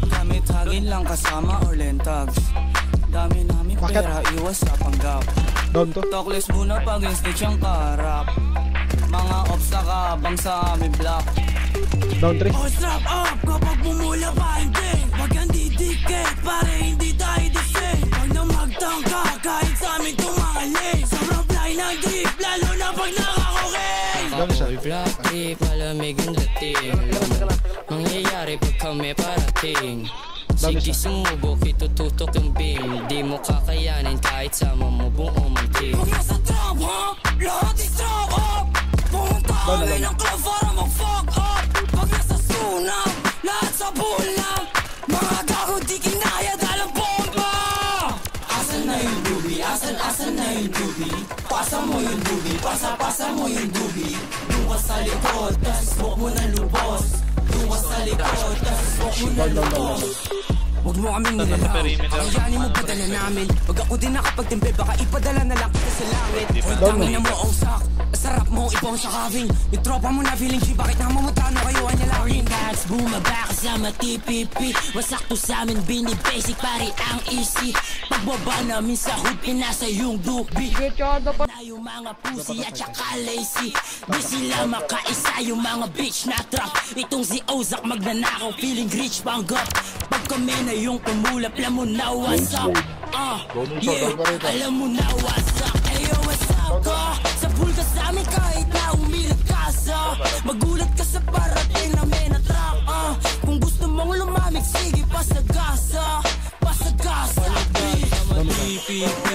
Kami tagin lang kasama or lentags. Dami namin pera, iwas sa panggap. Talkless muna pag snitch ang karap. Mga ops nakabang sa aming block. Down 3. Oh, strap up kapag bumula pa hindi. Wag kang didikit, pare hindi tayo dising. Wag na magtangka kahit sa amin tumangaling. Sobrang fly ng drip, lalo na pag nakakoking. Apoy black trip, malamig ang dating. Mangyayari pag kami parating. Sige sumubok, itututok yung beam. Di mo kakayanin kahit sama mo buong ang team. Pag nasa trap ha, lahat is trap up. Pumunta kami ng club para mag-fuck up. Pag nasa sunang, lahat sa bulang. Mga gago di kinaya dahil ang bomba. Asan na yung dubi? Asan na yung dubi? Pasa mo yung dubi, pasa mo yung dubi. Doon ka sa likod, tas smoke mo na lubos. Doon ka sa likod, tas smoke mo na lubos. Huwag mo kaming nilalaw, kakayanin mo padala namin. Pag ako din nakapagtimpe, baka ipadala na lang kita sa langit. Huwag tangin na mo ang sak, sarap mo ipong sa kaving. Yung tropa mo na feeling G, bakit namamutano kayo ang nalawin? Bags, bumaba kasama TPP. Wasak to sa amin, bini-basic, pari ang easy. Pagbaba namin sa hood, pinasa yung dubi. Na yung mga pussy at saka lazy. Di sila makaisa yung mga bitch na trap. Itong si Ozak magnanakaw, feeling rich panggap. Pag kami na yung pumulap, alam mo na what's up. Yeah, alam mo na what's up. Ayo, what's up ka? Sa pool ka sa amin kahit na umilag ka sa. Magulat ka sa parating namin na trap. Kung gusto mong lumamig, sige pasagasa. Pasagasa.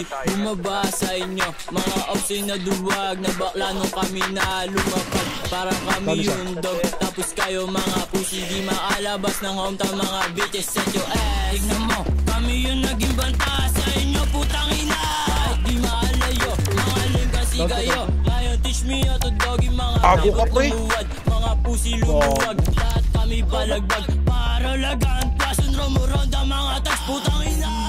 Bumaba sa inyo, mga opsin na duwag. Na bakla nung kami na lumapag. Parang kami yung dog, tapos kayo mga pussy. Di maalabas ng hometown, mga bitches set your ass. Tignan mo, kami yung naging banta sa inyo, putang ina. Kahit di maalayo, mga lame kasi kayo. Ngayon teach me how to doggy, mga takot lumuwad. Mga pussy lumuwag, lahat kami palagbag. Para lagaan, pasun rumuronda, mga tags, putang ina.